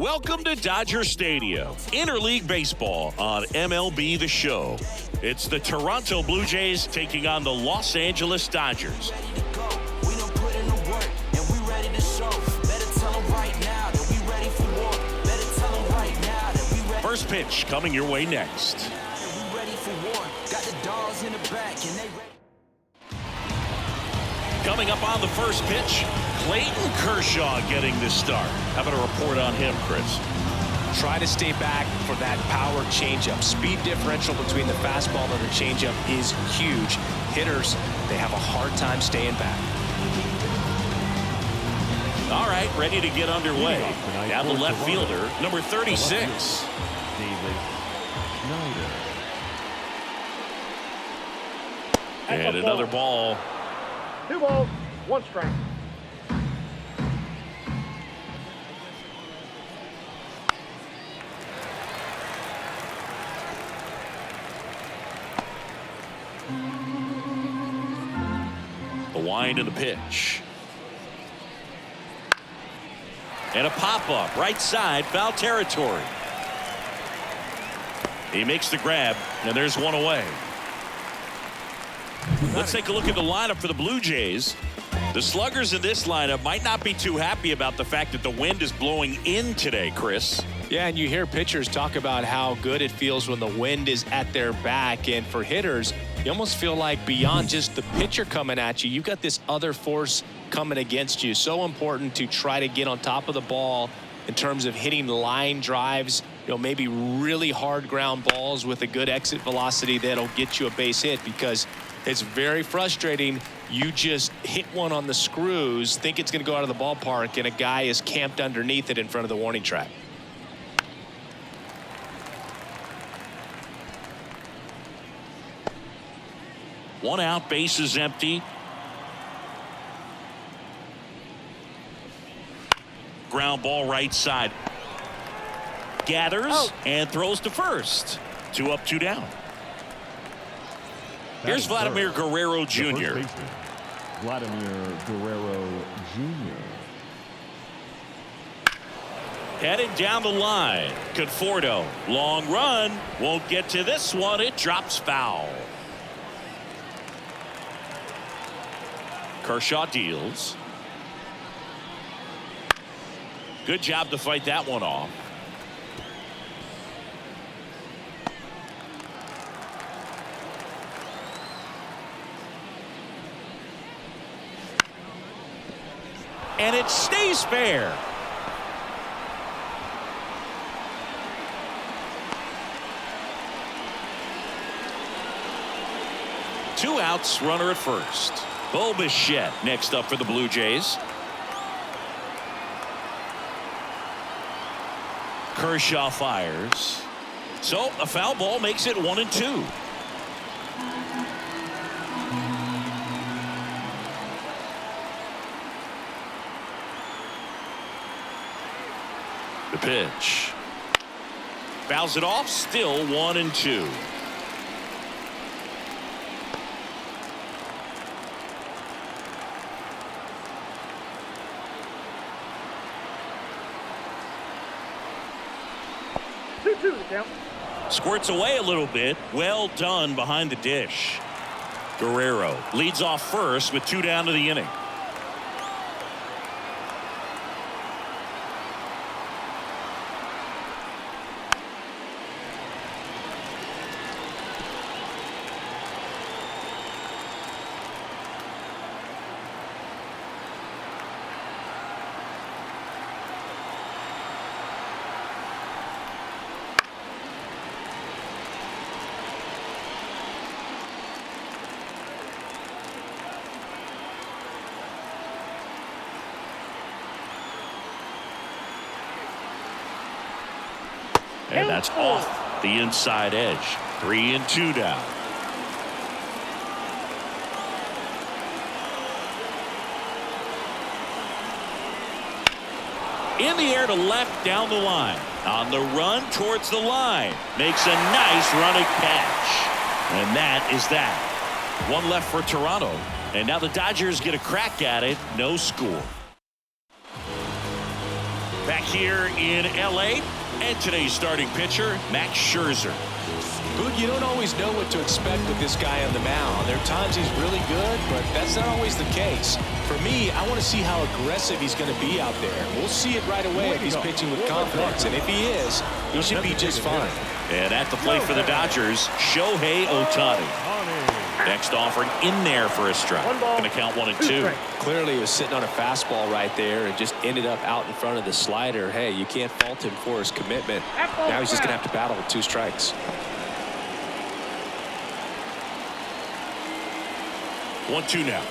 Welcome to Dodger Stadium, interleague baseball on MLB The Show. It's the Toronto Blue Jays taking on the Los Angeles Dodgers. First pitch coming your way next. Coming up on the first pitch, Clayton Kershaw getting the start. How about a report on him, Chris? Try to stay back for that power changeup. Speed differential between the fastball and the changeup is huge. Hitters, they have a hard time staying back. All right, ready to get underway. Down the left fielder, number 36. And another ball. 2 balls, 1 strike. The wind and the pitch. And a pop-up, right side, foul territory. He makes the grab, and there's one away. Let's take a look at the lineup for the Blue Jays. The sluggers in this lineup might not be too happy about the fact that the wind is blowing in today, Chris. Yeah, and you hear pitchers talk about how good it feels when the wind is at their back. And for hitters, you almost feel like beyond just the pitcher coming at you, you've got this other force coming against you. So important to try to get on top of the ball in terms of hitting line drives, maybe really hard ground balls with a good exit velocity that'll get you a base hit, because it's very frustrating. You just hit one on the screws, think it's going to go out of the ballpark, and a guy is camped underneath it in front of the warning track. One out, base is empty. Ground ball right side. Gathers and throws to first. 2 up, 2 down. Here's Vladimir Guerrero Jr. Vladimir Guerrero Jr. Headed down the line. Conforto, long run, won't get to this one. It drops foul. Kershaw deals. Good job to fight that one off. And it stays fair. Two outs, runner at first. Bo Bichette next up for the Blue Jays. Kershaw fires. So a foul ball makes it 1-2. The pitch. Fouls it off, still 1-2. Squirts away a little bit. Well done behind the dish. Guerrero leads off first with 2 down to the inning. And that's off the inside edge. 3-2 down. In the air to left down the line. On the run towards the line. Makes a nice running catch. And that is that. One left for Toronto. And now the Dodgers get a crack at it. No score. Back here in L.A. and today's starting pitcher, Max Scherzer. Boog, you don't always know what to expect with this guy on the mound. There are times he's really good, but that's not always the case. For me, I want to see how aggressive he's going to be out there. We'll see it right away if he's pitching with confidence, and if he is, he should be just fine. And at the plate for the Dodgers, Shohei Ohtani. Next offering in there for a strike. Going to count 1-2. Clearly he was sitting on a fastball right there and just ended up out in front of the slider. Hey, you can't fault him for his commitment. Now he's just going to have to battle with 2 strikes. 1-2 now.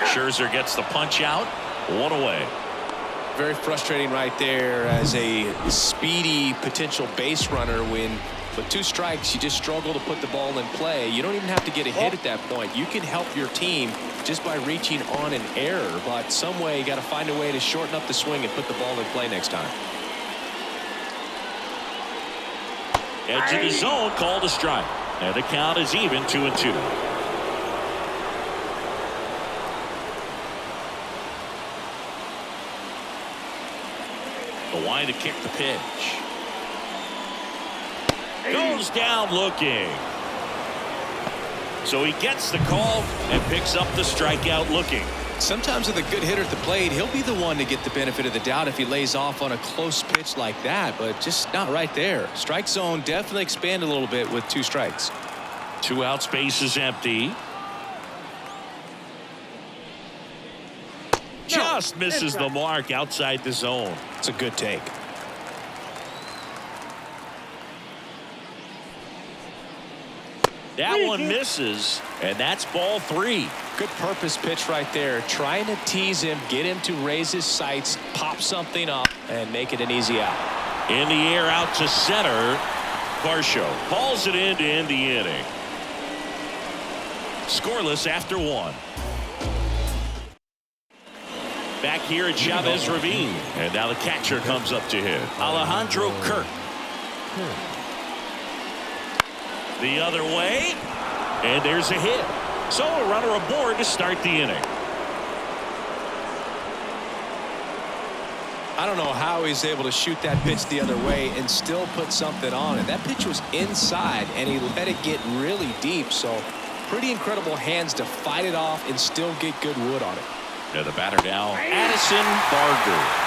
Scherzer gets the punch out. 1 away. Very frustrating right there as a speedy potential base runner when with 2 strikes you just struggle to put the ball in play. You don't even have to get a hit at that point. You can help your team just by reaching on an error, but some way you got to find a way to shorten up the swing and put the ball in play next time. Edge of the zone, called a strike. And the count is even 2-2. The line to kick the pitch. Goes down looking. So he gets the call and picks up the strikeout looking. Sometimes with a good hitter at the plate, he'll be the one to get the benefit of the doubt if he lays off on a close pitch like that, but just not right there. Strike zone definitely expand a little bit with 2 strikes. 2 out, space is empty. Just misses the mark outside the zone. It's a good take. That one misses, and that's ball 3. Good purpose pitch right there. Trying to tease him, get him to raise his sights, pop something up, and make it an easy out. In the air out to center. Varsho hauls it in to end the inning. Scoreless after 1. Back here at Chavez Ravine. And now the catcher comes up to hit. Alejandro Kirk. The other way. And there's a hit. So a runner aboard to start the inning. I don't know how he's able to shoot that pitch the other way and still put something on it. That pitch was inside, and he let it get really deep. So pretty incredible hands to fight it off and still get good wood on it. Yeah, the batter now, Addison Barger.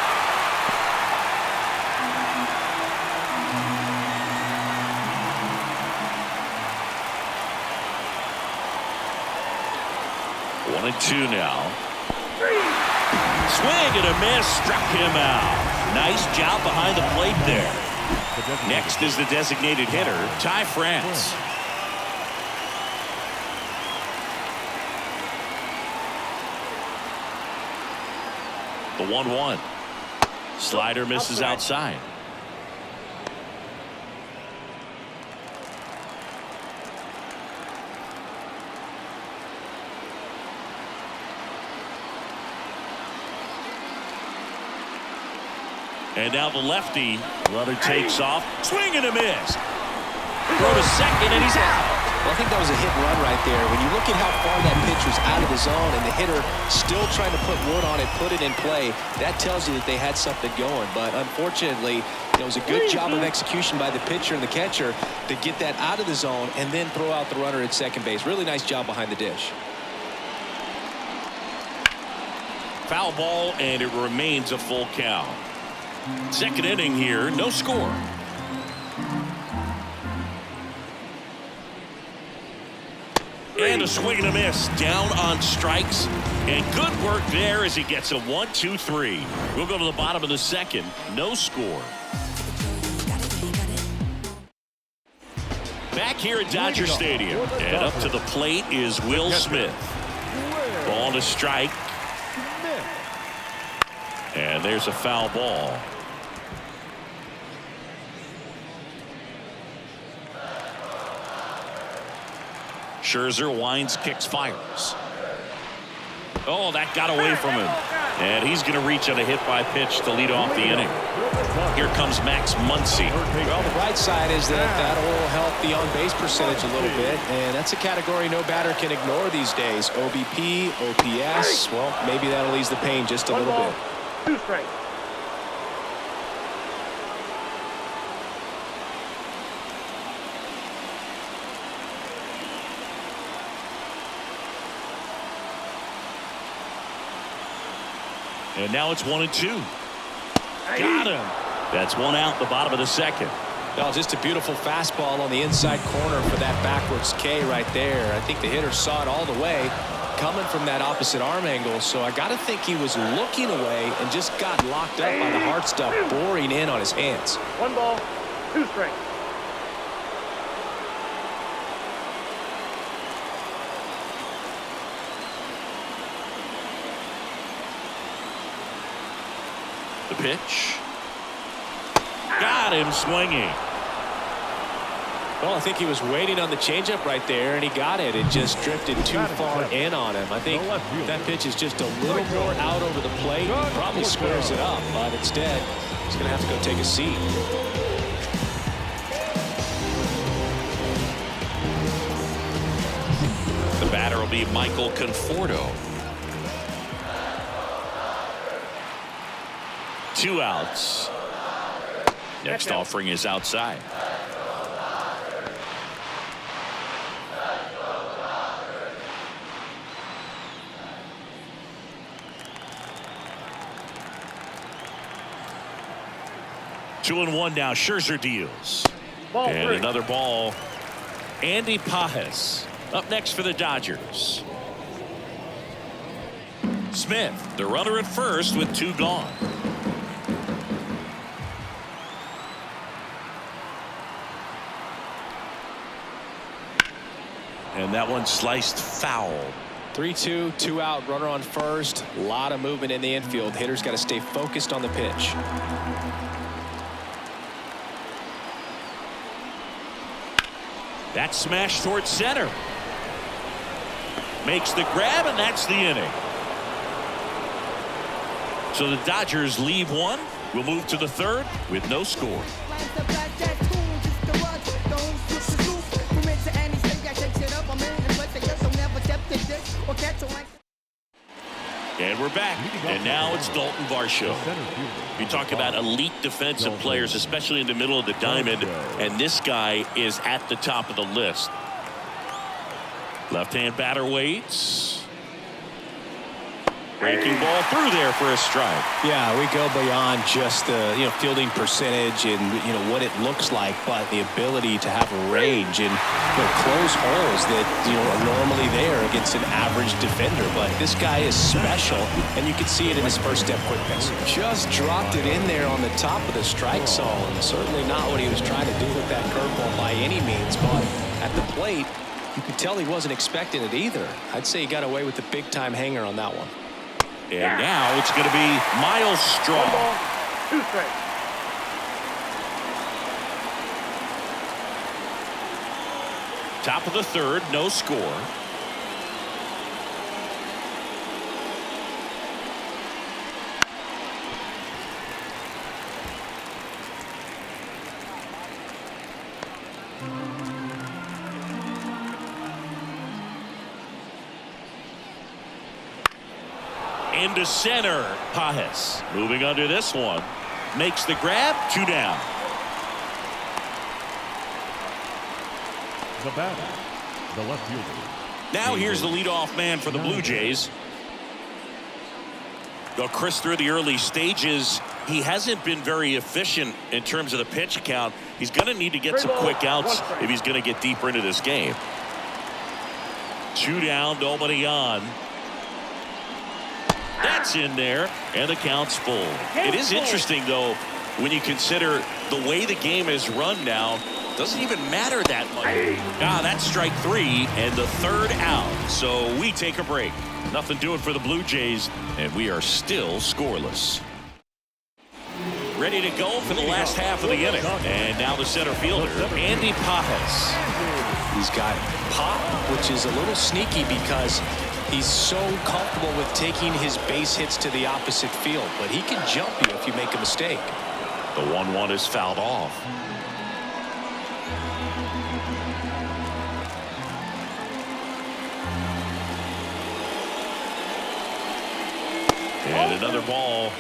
One and 2 now. Swing and a miss, struck him out. Nice job behind the plate there. Next is the designated hitter, Ty France. The 1-1. Slider misses outside. And now the lefty runner takes off. Swing and a miss. Throw to second and he's out. Well, I think that was a hit and run right there. When you look at how far that pitch was out of the zone and the hitter still trying to put wood on it, put it in play, that tells you that they had something going. But unfortunately, it was a good job of execution by the pitcher and the catcher to get that out of the zone and then throw out the runner at second base. Really nice job behind the dish. Foul ball, and it remains a full count. Second inning here, no score. And a swing and a miss, down on strikes, and good work there as he gets a 1-2-3. We'll go to the bottom of the second, no score. Back here at Dodger Stadium, and up to the plate is Will Smith. Ball to strike, and there's a foul ball. Scherzer winds, kicks, fires. Oh, that got away from him. And he's going to reach on a hit-by-pitch to lead off the inning. Here comes Max Muncy. Well, the right side is that'll help the on-base percentage a little bit, and that's a category no batter can ignore these days. OBP, OPS, well, maybe that'll ease the pain just a little bit. 2 strikes. And now it's 1-2. Got him. That's 1 out, the bottom of the second. Well, just a beautiful fastball on the inside corner for that backwards K right there. I think the hitter saw it all the way coming from that opposite arm angle. So I got to think he was looking away and just got locked up by the hard stuff boring in on his hands. 1 ball, 2 strikes. The pitch. Got him swinging. Well, I think he was waiting on the changeup right there, and he got it. It just drifted too far in on him. I think that pitch is just a little more out over the plate. Probably squares it up, but instead, he's going to have to go take a seat. The batter will be Michael Conforto. 2 outs. Next offering is outside. Two and one now. Scherzer deals. Ball and 3. another ball. Andy Pages up next for the Dodgers. Smith, the runner at first with 2 gone. And that one sliced foul. 3-2, 2 out, runner on first. A lot of movement in the infield. Hitter's got to stay focused on the pitch. That smash towards center. Makes the grab, and that's the inning. So the Dodgers leave 1. We'll move to the 3rd with no score. And we're back. And now it's Dalton Varsho. You talk about elite defensive players, especially in the middle of the diamond, and this guy is at the top of the list. Left-hand batter waits. Breaking ball through there for a strike. Yeah, we go beyond just the fielding percentage and what it looks like, but the ability to have range and close holes that are normally there against an average defender. But this guy is special, and you can see it in his first step quickness. Just dropped it in there on the top of the strike zone. Certainly not what he was trying to do with that curveball by any means, but at the plate, you could tell he wasn't expecting it either. I'd say he got away with the big-time hanger on that one. And now it's going to be Miles Straw. 1 ball, 2 strikes. Top of the 3rd, no score. Into center. Pages moving under this one. Makes the grab. 2 down. The batter, the left fielder. Now here's the leadoff man for the Blue Jays. Though Chris, through the early stages, he hasn't been very efficient in terms of the pitch count. He's going to need to get some quick outs if he's going to get deeper into this game. 2 down, nobody on. That's in there, and the count's full. It is interesting, though, when you consider the way the game is run now. Doesn't even matter that much. That's strike 3 and the 3rd out. So we take a break. Nothing doing for the Blue Jays, and we are still scoreless. Ready to go for the last half of the inning. And now the center fielder, Andy Pages. He's got pop, which is a little sneaky because he's so comfortable with taking his base hits to the opposite field. But he can jump you if you make a mistake. The 1-1 is fouled off. And another ball.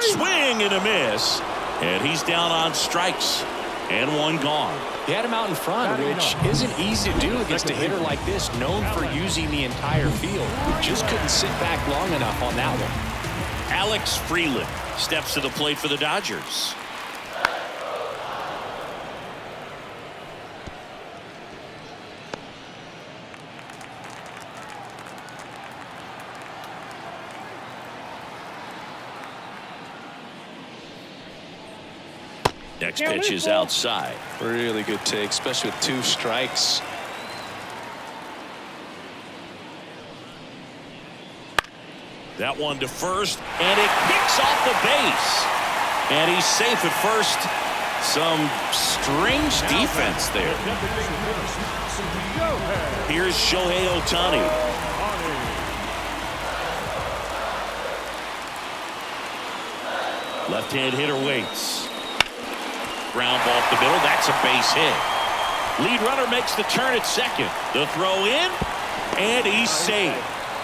Swing and a miss. And he's down on strikes. And one gone. He had him out in front, which isn't easy to do against a hitter like this, known for using the entire field. Just couldn't sit back long enough on that one. Alex Freeland steps to the plate for the Dodgers. Next pitch is outside. Really good take, especially with 2 strikes. That one to first, and it kicks off the base. And he's safe at first. Some strange defense there. Here's Shohei Ohtani. Left-hand hitter waits. Ground ball up the middle. That's a base hit. Lead runner makes the turn at second. The throw in, and he's safe.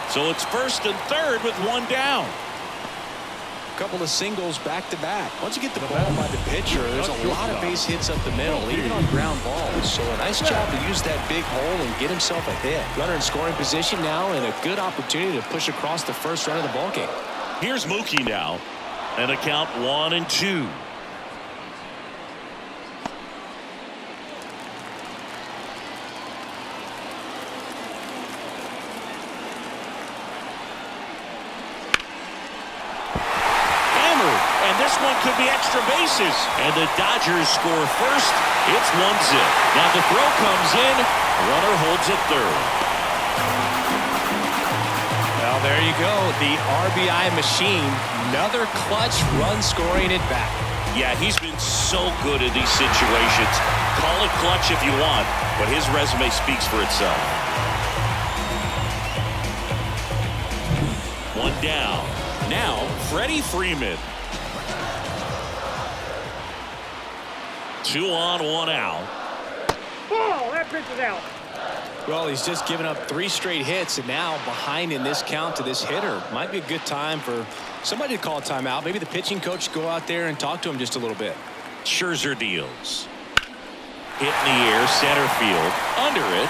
So it's first and third with one down. A couple of singles back to back. Once you get the ball by the pitcher, there's a lot of base hits up the middle, even on ground balls. So a nice job to use that big hole and get himself a hit. Runner in scoring position now, and a good opportunity to push across the first run of the ball game. Here's Mookie now, and a count 1-2. This one could be extra bases, and the Dodgers score first. It's 1-0. Now the throw comes in. Runner holds at third. Well, there you go. The RBI machine. Another clutch run scoring at bat. Yeah, he's been so good in these situations. Call it clutch if you want, but his resume speaks for itself. One down. Now, Freddie Freeman. 2 on, 1 out. Ball, that pitch is out. Well, he's just given up 3 straight hits, and now behind in this count to this hitter. Might be a good time for somebody to call a timeout. Maybe the pitching coach go out there and talk to him just a little bit. Scherzer deals. Hit in the air, center field, under it.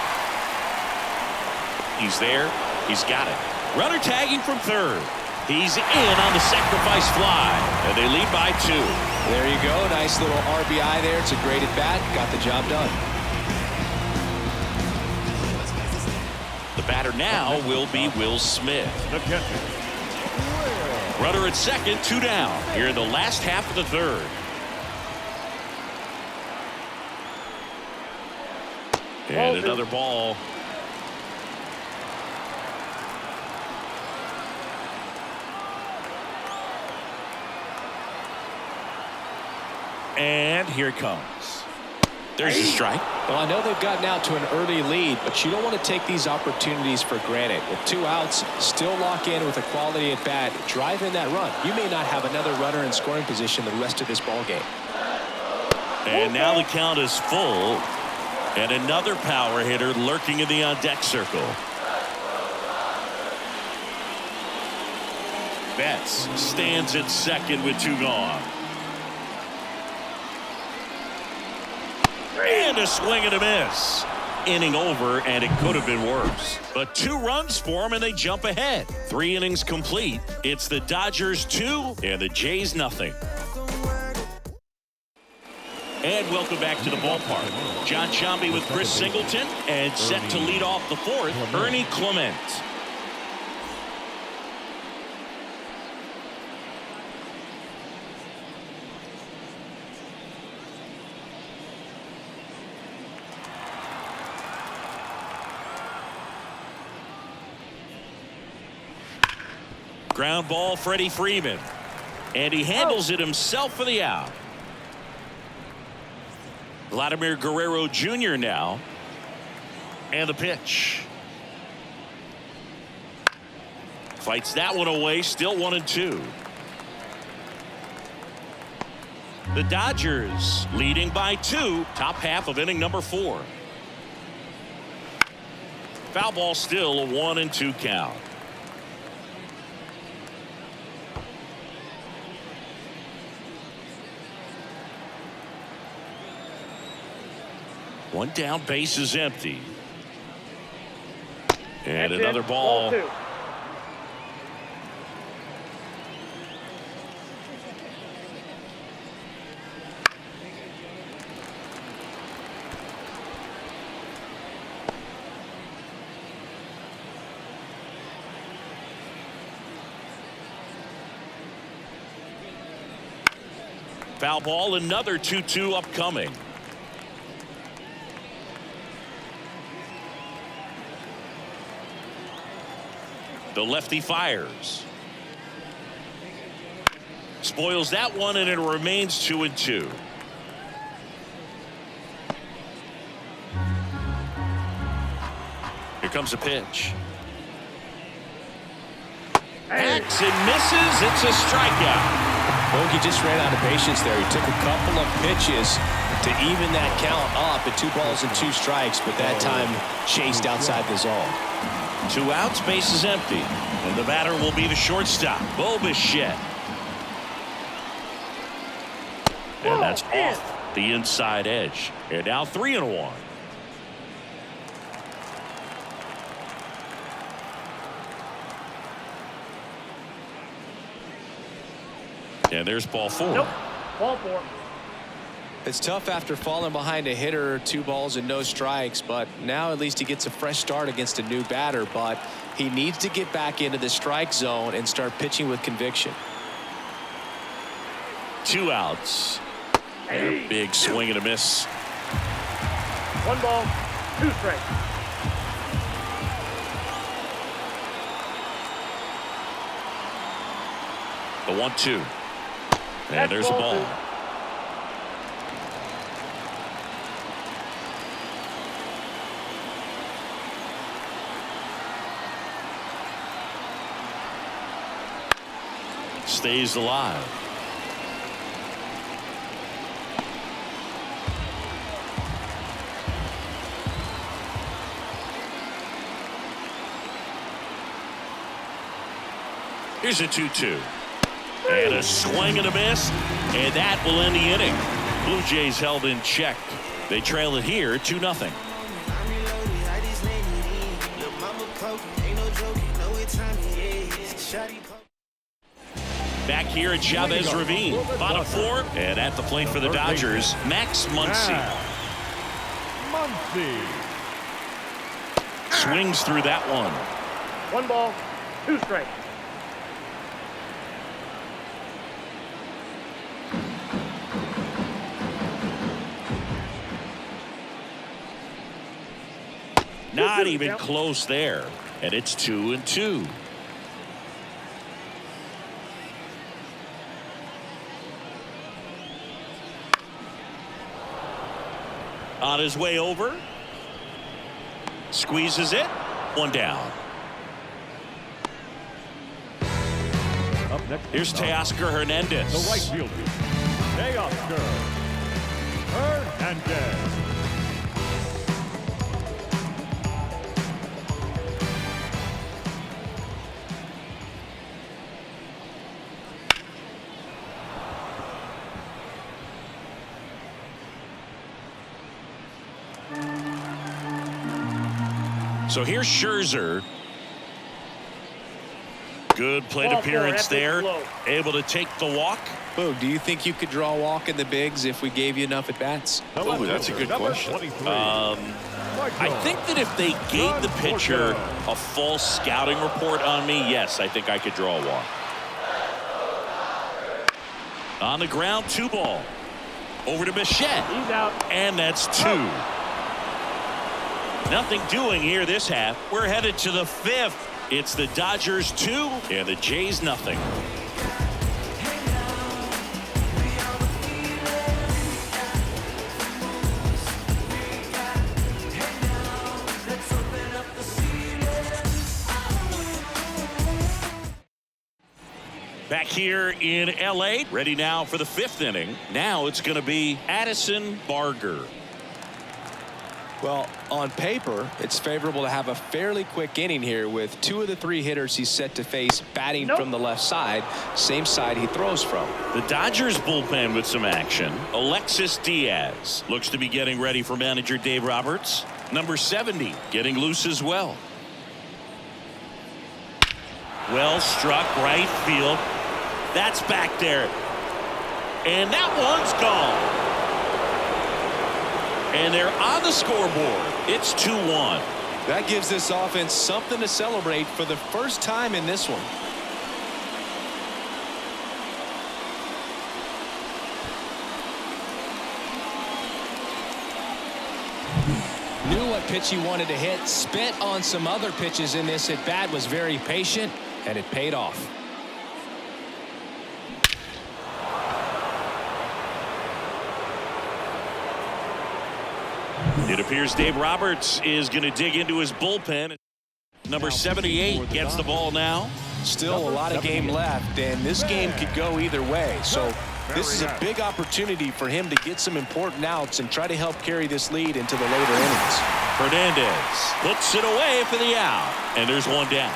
He's there. He's got it. Runner tagging from third. He's in on the sacrifice fly, and they lead by 2. There you go. Nice little RBI there. It's a great at bat. Got the job done. The batter now will be Will Smith. Runner at second, 2 down here in the last half of the third. And another ball. And here it comes. There's a strike. Well, I know they've gotten out to an early lead, but you don't want to take these opportunities for granted. With 2 outs, still lock in with a quality at bat, drive in that run. You may not have another runner in scoring position the rest of this ball game. And now the count is full, and another power hitter lurking in the on-deck circle. Betts stands at second with 2 gone. And a swing and a miss. Inning over, and it could have been worse. But 2 runs for them, and they jump ahead. 3 innings complete. It's the Dodgers 2 and the Jays nothing. And welcome back to the ballpark. John Sciambi with Chris Singleton, and set to lead off the 4th, Ernie Clement. Ground ball, Freddie Freeman. And he handles it himself for the out. Vladimir Guerrero Jr. now. And the pitch. Fights that one away. Still 1-2. The Dodgers leading by 2. Top half of inning number 4. Foul ball, still a 1-2 count. One down, base is empty. And That's another it. ball. Ball 2. Foul ball, another 2-2 upcoming. The lefty fires. Spoils that one, and it remains 2-2. Here comes a pitch. Hacks and misses. It's a strikeout. Bogey just ran out of patience there. He took a couple of pitches to even that count up at 2 balls and 2 strikes, but that time chased outside the zone. 2 outs, base is empty, and the batter will be the shortstop, Bo Bichette. And that's off the inside edge. And now 3-1. And there's ball 4. Nope. Ball 4. It's tough after falling behind a hitter, 2 balls and no strikes, but now at least he gets a fresh start against a new batter, but he needs to get back into the strike zone and start pitching with conviction. 2 outs. And a big swing and a miss. 1 ball, 2 strikes. The 1-2. And there's a ball. 2. Stays alive. Here's a 2-2. And a swing and a miss, and that will end the inning. Blue Jays held in check. They trail it here 2-0. Back here at Chavez Ravine, bottom 4, and at the plate for the Dodgers, Max Muncy. Muncy. Swings through that one. 1 ball, 2 strikes. Not even close there, and it's 2-2. On his way over. Squeezes it. 1 down. Up next. Here's Teoscar Hernandez. The right fielder, Teoscar Hernandez. So here's Scherzer. Good plate Ball 4, appearance there. low. Able to take the walk. Boog, do you think you could draw a walk in the bigs if we gave you enough at bats? Oh, that's a good Number question. 23. I think that if they gave the pitcher a full scouting report on me, yes, I think I could draw a walk. On the ground, 2 ball. Over to Bichette. He's out. And that's 2. Nothing doing here this half. We're headed to the 5th. It's the Dodgers 2 and the Jays nothing. back here in L.A. Ready now for the 5th inning. Now it's going to be Addison Barger. Well, on paper, it's favorable to have a fairly quick inning here with 2 of the 3 hitters he's set to face batting from the left side, same side he throws from. The Dodgers bullpen with some action. Alexis Diaz looks to be getting ready for manager Dave Roberts. Number 70 getting loose as well. Well struck right field. That's back there. And that one's gone. And they're on the scoreboard. It's 2-1. That gives this offense something to celebrate for the first time in this one. Knew what pitch he wanted to hit. Spent on some other pitches in this at bat. Was very patient, and it paid off. It appears Dave Roberts is going to dig into his bullpen. Number 78 gets the ball now. Still a lot of game left, and this game could go either way. So this is a big opportunity for him to get some important outs and try to help carry this lead into the later innings. Hernandez puts it away for the out, and there's one down.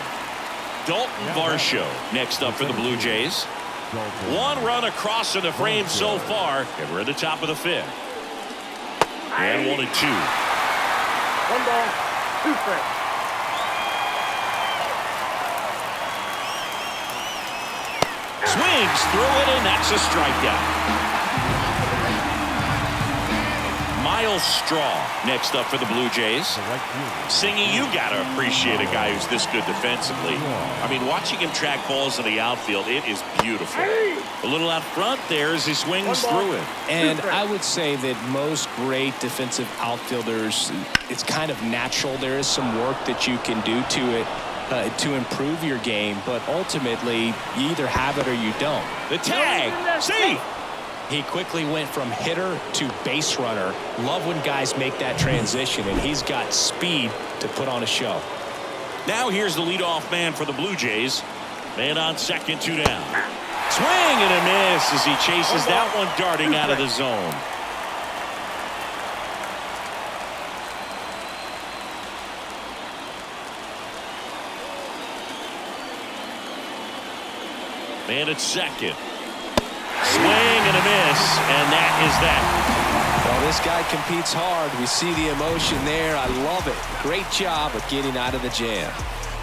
Dalton Varsho next up for the Blue Jays. 1 run across in the frame so far, and we're at the top of the 5th. And 1-2. 1 ball, 2 strikes. Swings through it, and that's a strikeout. Miles Straw next up for the Blue Jays. Singy, you got to appreciate a guy who's this good defensively. I mean, watching him track balls in the outfield, it is beautiful. A little out front there as he swings through it. And I would say that most great defensive outfielders, it's kind of natural. There is some work that you can do to it to improve your game, but ultimately you either have it or you don't. The tag. See? He quickly went from hitter to base runner. Love when guys make that transition, and he's got speed to put on a show. Now here's the leadoff man for the Blue Jays. Man on second, 2 down. Swing and a miss as he chases that one darting out of the zone. Man at second. Swing and a miss, and that is that. Well, this guy competes hard. We see the emotion there. I love it. Great job of getting out of the jam.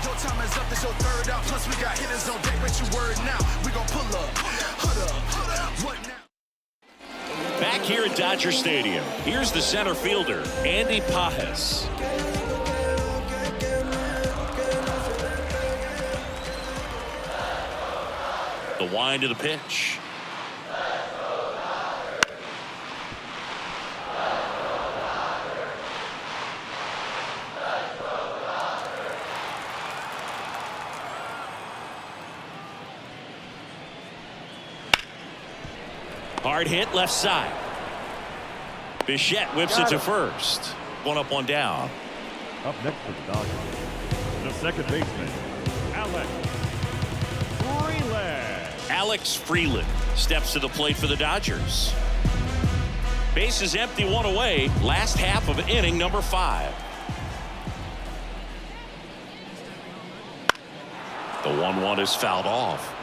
Your time is up, this your 3rd out. Plus we got hitters on deck, bet you word now. We gon' pull up, hood up, what now? Back here at Dodger Stadium, here's the center fielder, Andy Pajes. The wind of the pitch. Hard hit left side. Bichette whips it to first. 1 up, 1 down. Up next for the Dodgers, the second baseman, Alex Freeland steps to the plate for the Dodgers. Base is empty, 1 away. Last half of inning number 5. The 1-1 is fouled off.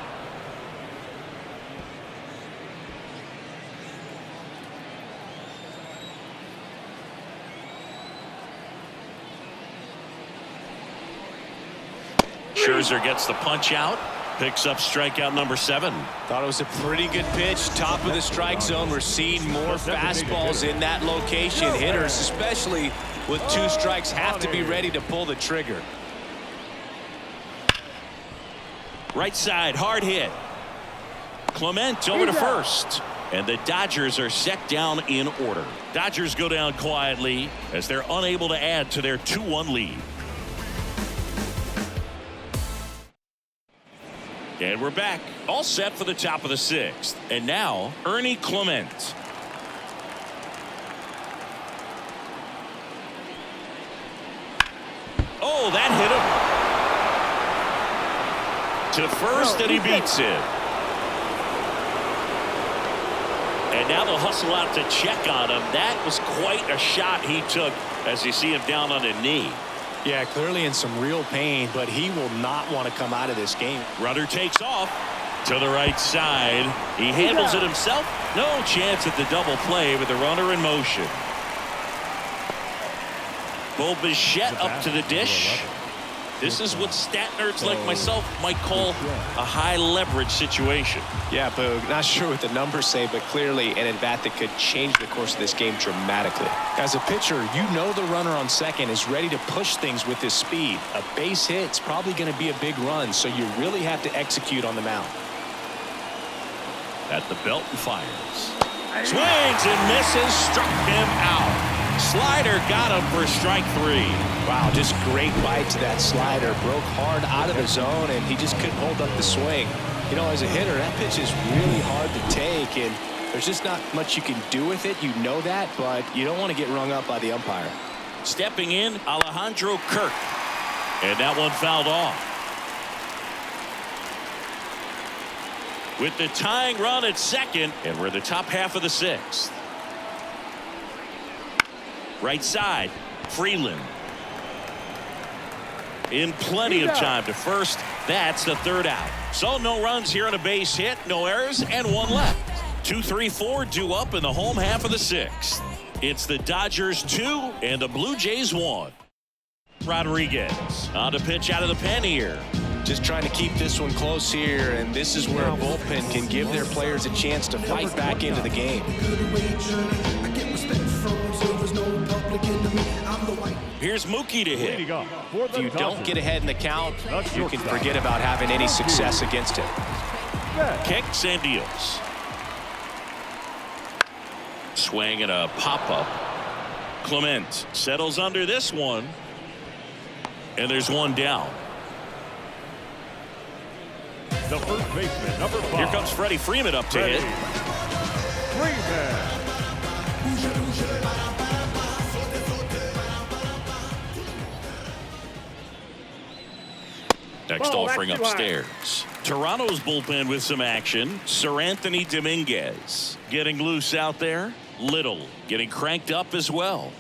Scherzer gets the punch out, picks up strikeout number 7. Thought it was a pretty good pitch. Top of the strike zone. We're seeing more fastballs in that location. Hitters, especially with 2 strikes, have to be ready to pull the trigger. Right side, hard hit. Clement over to first. And the Dodgers are set down in order. Dodgers go down quietly as they're unable to add to their 2-1 lead. And we're back, all set for the top of the 6th. And now, Ernie Clement. Oh, that hit him. To first, and he beats it. And now they'll hustle out to check on him. That was quite a shot he took as you see him down on a knee. Yeah, clearly in some real pain, but he will not want to come out of this game. Runner takes off to the right side. He handles it himself. No chance at the double play with the runner in motion. Bo Bichette up to the dish. This is what stat nerds like myself might call a high leverage situation. Yeah, Boog, not sure what the numbers say, but clearly an at-bat that could change the course of this game dramatically. As a pitcher, you know the runner on second is ready to push things with his speed. A base hit's probably going to be a big run, so you really have to execute on the mound. At the belt and fires. Swings and misses, struck him out. Slider got him for strike 3. Wow, just great bite to that slider. Broke hard out of the zone, and he just couldn't hold up the swing. You know, as a hitter, that pitch is really hard to take, and there's just not much you can do with it. You know that, but you don't want to get rung up by the umpire. Stepping in, Alejandro Kirk. And that one fouled off. With the tying run at second, and we're in the top half of the 6th. Right side, Freeland. In plenty of time to first. That's the 3rd out. So no runs here on a base hit, no errors, and 1 left. 2, 3, 4 due up in the home half of the 6th. It's the Dodgers 2 and the Blue Jays 1. Rodriguez on to pitch out of the pen here. Just trying to keep this one close here, and this is where a bullpen can give their players a chance to fight back into the game. Here's Mookie to hit. If you don't get ahead in the count, you can forget about having any success against him. Kicks and deals. Swing and a pop-up. Clement settles under this one. And there's one down. The first baseman, number 5. Here comes Freddie Freeman up to hit. Freeman. Next offering upstairs. Toronto's bullpen with some action. Sir Anthony Dominguez getting loose out there. Little getting cranked up as well.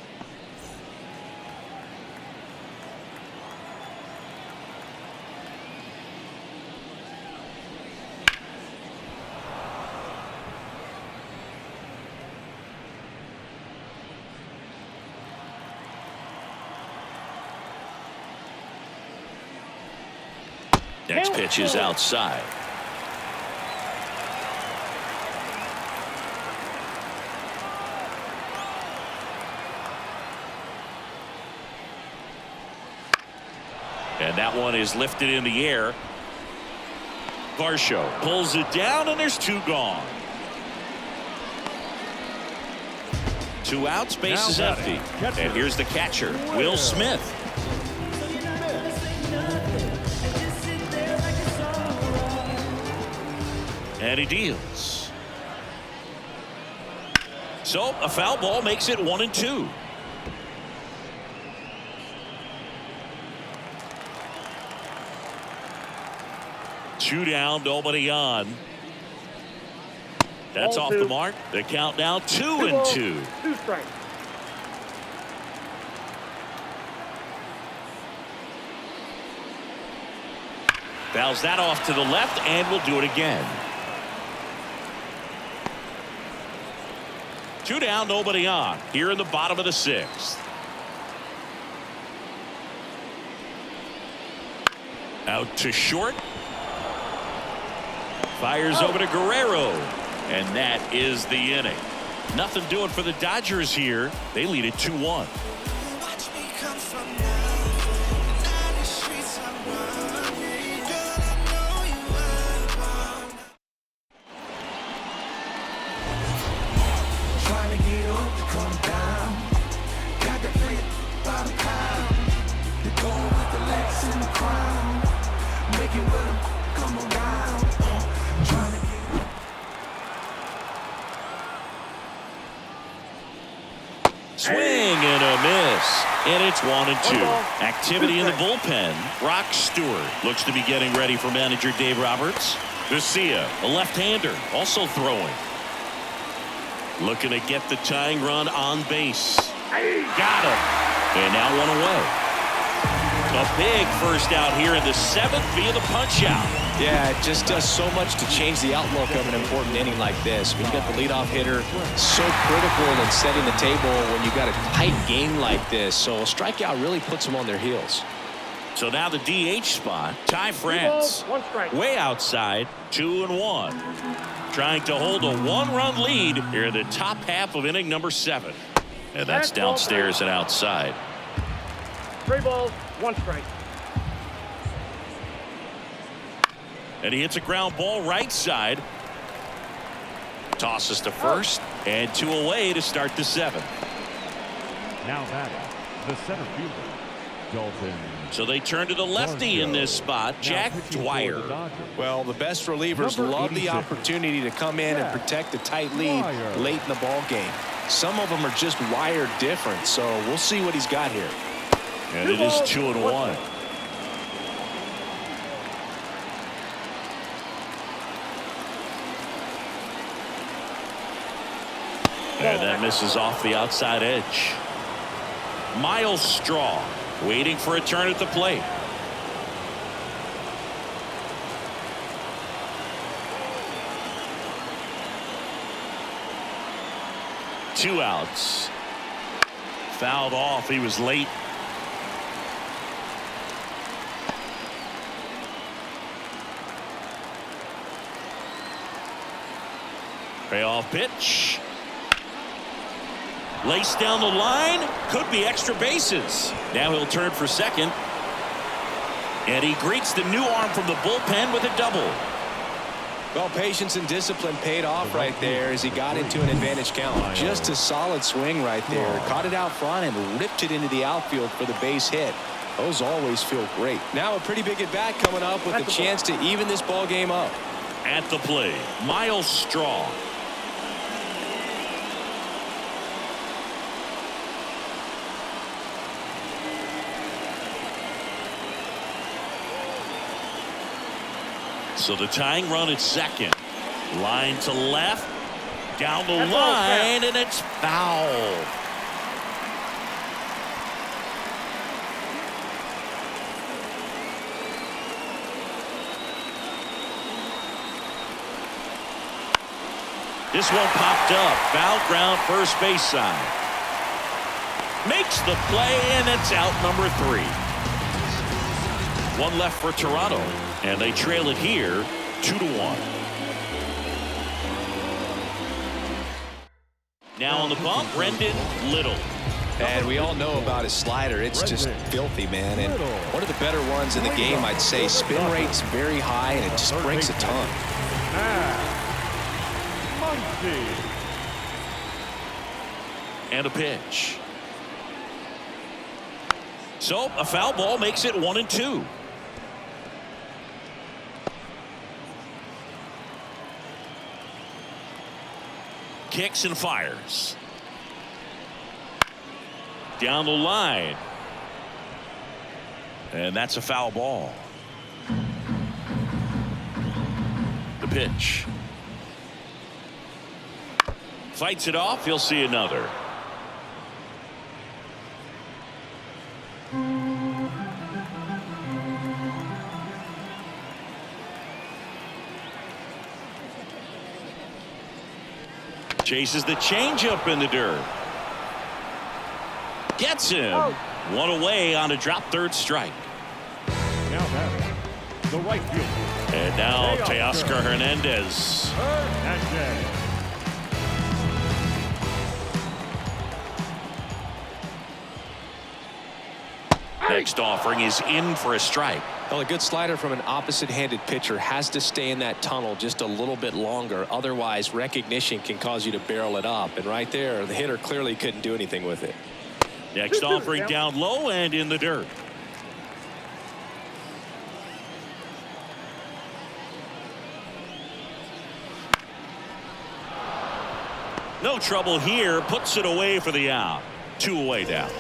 Next pitch is outside. And that one is lifted in the air. Varsho pulls it down, and there's 2 gone. 2 outs, base is empty. And here's the catcher, Will Smith. And he deals. So a foul ball makes it 1-2. Two down, nobody on. That's off the mark. The count now 2-2. 2 strikes. Fouls that off to the left, and we'll do it again. 2 down, nobody on. Here in the bottom of the 6th. Out to short. Fires over to Guerrero. And that is the inning. Nothing doing for the Dodgers here. They lead it 2-1. Swing and a miss. And it's 1-2. Activity in the bullpen. Brock Stewart looks to be getting ready for manager Dave Roberts. Garcia, a left-hander, also throwing. Looking to get the tying run on base. Got him. And now one away. A big first out here in the 7th via the punch out. Yeah, it just does so much to change the outlook of an important inning like this. When you got the leadoff hitter, so critical in setting the table when you got a tight game like this. So a strikeout really puts them on their heels. So now the DH spot, Ty France, way outside, 2-1. Trying to hold a 1-run lead here in the top half of inning number 7. And that's downstairs and outside. 3 balls, 1 strike. And he hits a ground ball right side. Tosses to first, and 2 away to start the 7th. Now batting, the center fielder, Dalton. So they turn to the lefty in this spot, Jack Dwyer. Well, the best relievers love the opportunity to come in and protect a tight lead late in the ball game. Some of them are just wired different, so we'll see what he's got here. And it is 2-1. And that misses off the outside edge. Miles Straw waiting for a turn at the plate. Two outs. Fouled off. He was late. Payoff pitch. Laced down the line. Could be extra bases. Now he'll turn for second. And he greets the new arm from the bullpen with a double. Well, patience and discipline paid off right there as he got into an advantage count. Just a solid swing right there. Caught it out front and ripped it into the outfield for the base hit. Those always feel great. Now a pretty big at bat coming up with a chance to even this ball game up. At the plate, Miles Straw. So the tying run at second. Line to left. Down the line, and it's foul. This one popped up. Foul ground, first base side. Makes the play, and it's out number 3. One left for Toronto, and they trail it here 2-1. Now on the bump, Brendan Little. And we all know about his slider. It's just filthy, man. And one of the better ones in the game, I'd say. Spin rate's very high, and it just breaks a ton. And a pitch. So a foul ball makes it 1-2. Kicks and fires. Down the line. And that's a foul ball. The pitch. Fights it off. He'll see another. Chases the changeup in the dirt. Gets him. One away on a drop, third strike. Now batting, the right fielder. And now Teoscar Hernandez. Next offering is in for a strike. Well, a good slider from an opposite-handed pitcher has to stay in that tunnel just a little bit longer. Otherwise, recognition can cause you to barrel it up. And right there, the hitter clearly couldn't do anything with it. Next offering down low and in the dirt. No trouble here. Puts it away for the out. 2 away down.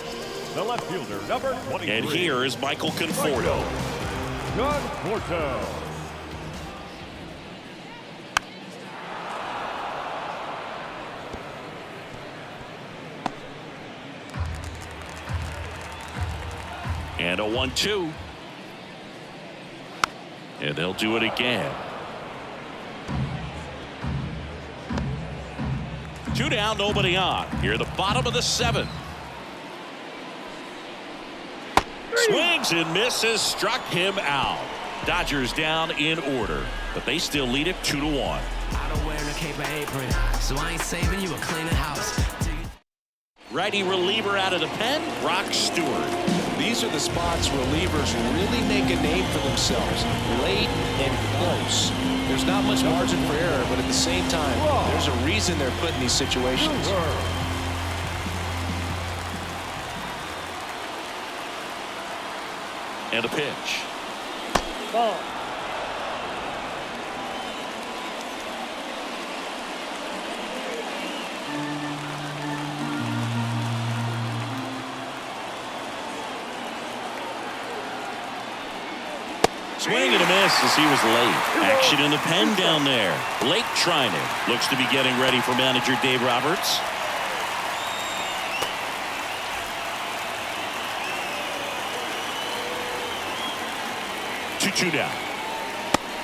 The left fielder, number 23. And here is Michael Conforto. Conforto. And a 1-2. And they'll do it again. 2 down, nobody on. Here, the bottom of the 7th. Swings and misses, struck him out. Dodgers down in order, but they still lead it 2-1. I don't wear a cape or apron, so I ain't saving you a cleaning house. Righty reliever out of the pen, Brock Stewart. These are the spots relievers really make a name for themselves. Late and close. There's not much margin for error, but at the same time, there's a reason they're put in these situations. And a pitch. Ball. Swing and a miss as he was late. Action in the pen down there. Blake Trinan looks to be getting ready for manager Dave Roberts. Two down.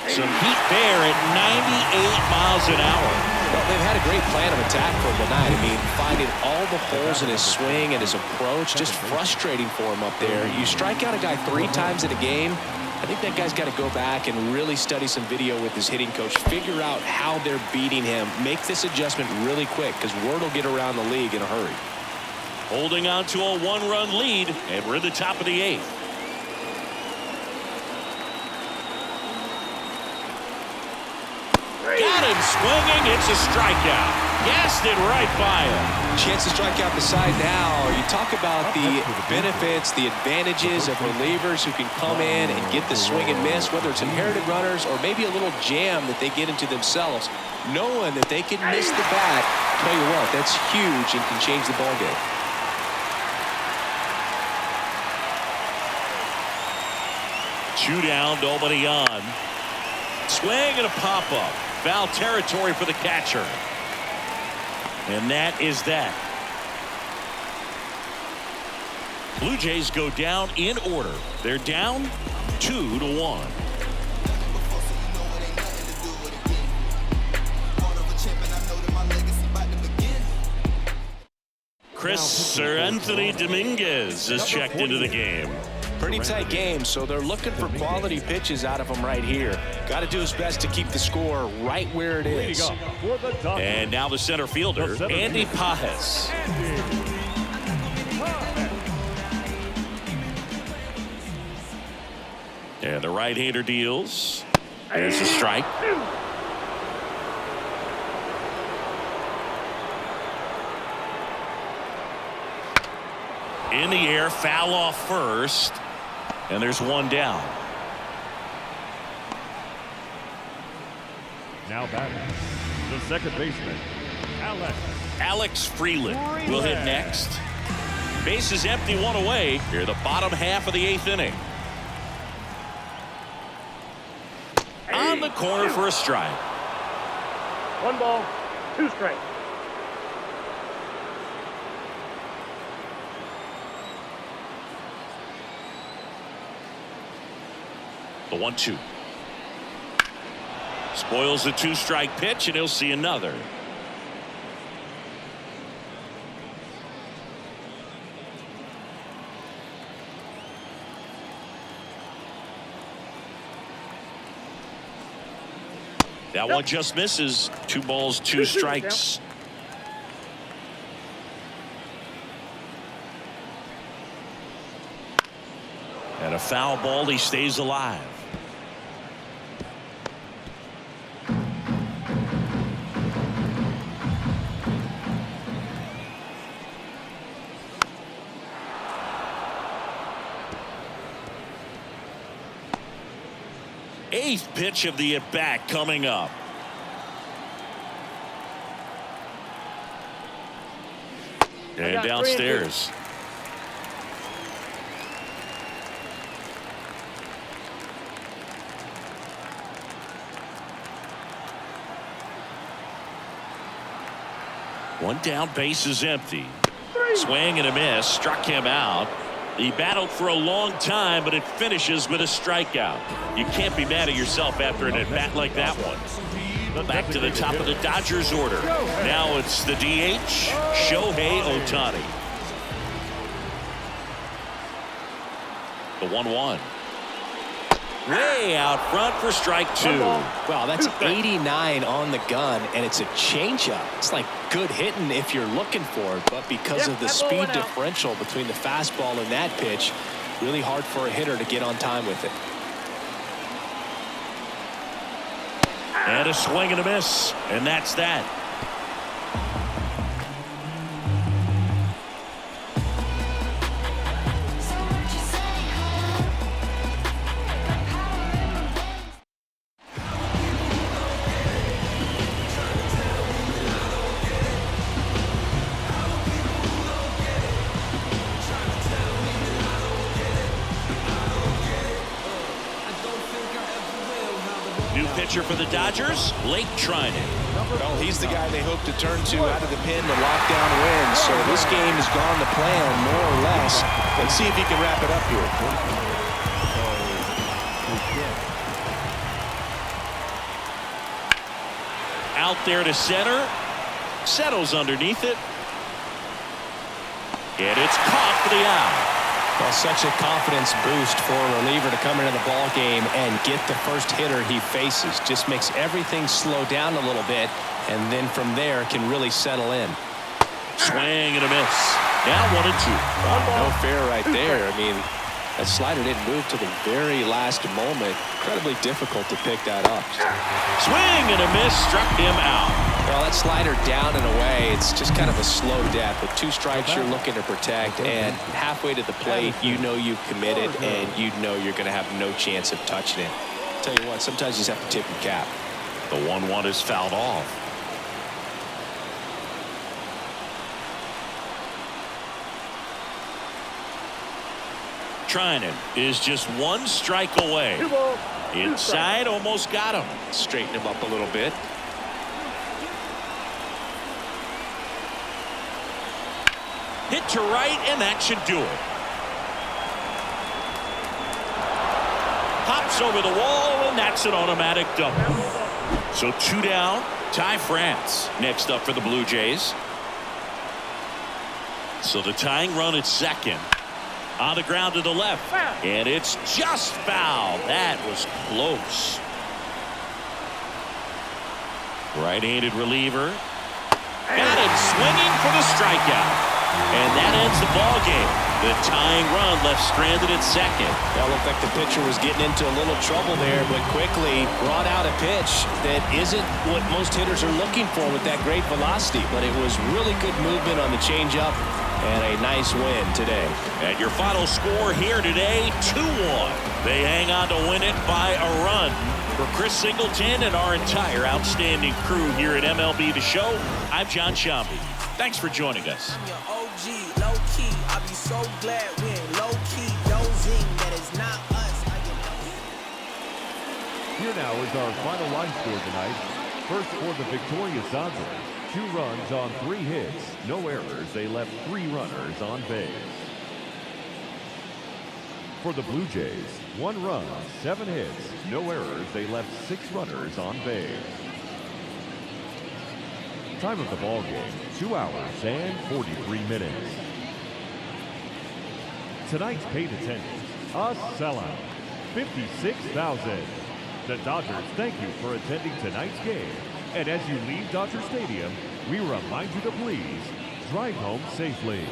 Some heat there at 98 miles an hour. Well, they've had a great plan of attack for him tonight. I mean, finding all the holes in his swing and his approach, just frustrating for him up there. You strike out a guy 3 times in a game, I think that guy's got to go back and really study some video with his hitting coach, figure out how they're beating him, make this adjustment really quick, because word will get around the league in a hurry. Holding on to a 1-run lead, and we're in the top of the 8th. Got him swinging. It's a strikeout. Gassed it right by him. Chance to strike out the side now. You talk about the benefits, the advantages of relievers who can come in and get the swing and miss, whether it's inherited runners or maybe a little jam that they get into themselves, knowing that they can miss the bat. Tell you what, that's huge and can change the ball game. Two down, nobody on. Swing and a pop-up. Foul territory for the catcher. And that is that. Blue Jays go down in order. They're down 2-1. Sir Anthony Dominguez is checked into the game. Pretty tight game, so they're looking for quality pitches out of him right here. Got to do his best to keep the score right where it is. And now the center fielder, Andy Pajes. And the right-hander deals. There's a strike. In the air, foul off first. And there's one down. Now batting, the second baseman, Alex Freeland will hit next. Base is empty, one away. Here, the bottom half of the 8th inning. On the corner for a strike. 1 ball, 2 strikes. The 1-2. Spoils the 2-strike pitch, and he'll see another. That one just misses. 2 balls, 2 strikes. And a foul ball, he stays alive. Eighth pitch of the at-bat coming up. And downstairs. One down, base is empty. Swing and a miss, struck him out. He battled for a long time, but it finishes with a strikeout. You can't be mad at yourself after an at-bat like that one. Back to the top of the Dodgers order. Now it's the DH, Shohei Ohtani. The 1-1. Way out front for strike 2. Wow, that's 89 on the gun, and it's a changeup. It's like good hitting if you're looking for it, but because of the speed differential between the fastball and that pitch, really hard for a hitter to get on time with it. And a swing and a miss, and that's that. New pitcher for the Dodgers, Blake Trinan. Well, he's the guy they hope to turn to out of the pen to lock down wins. So this game has gone to plan, more or less. Let's see if he can wrap it up here. Out there to center. Settles underneath it. And it's caught for the out. Well, such a confidence boost for a reliever to come into the ball game and get the first hitter he faces. Just makes everything slow down a little bit, and then from there can really settle in. Swing and a miss. Now 1-2. Wow, no fair right there. I mean, that slider didn't move to the very last moment. Incredibly difficult to pick that up. Swing and a miss, struck him out. Well, that slider down and away, it's just kind of a slow death. With 2 strikes you're looking to protect, and halfway to the plate, you know you've committed, and you know you're going to have no chance of touching it. Tell you what, sometimes you just have to tip your cap. The 1-1 is fouled off. Trinan is just 1 strike away. Inside, almost got him. Straighten him up a little bit. Hit to right, and that should do it. Pops over the wall, and that's an automatic double. So 2 down. Ty France next up for the Blue Jays. So the tying run at second. On the ground to the left. And it's just foul. That was close. Right-handed reliever. Got him swinging for the strikeout. And that ends the ball game. The tying run left stranded at second. That looked like the pitcher was getting into a little trouble there, but quickly brought out a pitch that isn't what most hitters are looking for with that great velocity. But it was really good movement on the changeup and a nice win today. And your final score here today, 2-1. They hang on to win it by a run. For Chris Singleton and our entire outstanding crew here at MLB The Show, I'm John Shambi. Thanks for joining us. I'm your OG, low key. I'll be so glad we're in low key. Dozing that it's not us. Here now is our final line score tonight. First for the victorious Dodgers. 2 runs on 3 hits. No errors. They left 3 runners on base. For the Blue Jays, 1 run, 7 hits. No errors. They left 6 runners on base. Time of the ball game, 2 hours and 43 minutes. Tonight's paid attendance, a sellout, 56,000. The Dodgers thank you for attending tonight's game. And as you leave Dodger Stadium, we remind you to please drive home safely.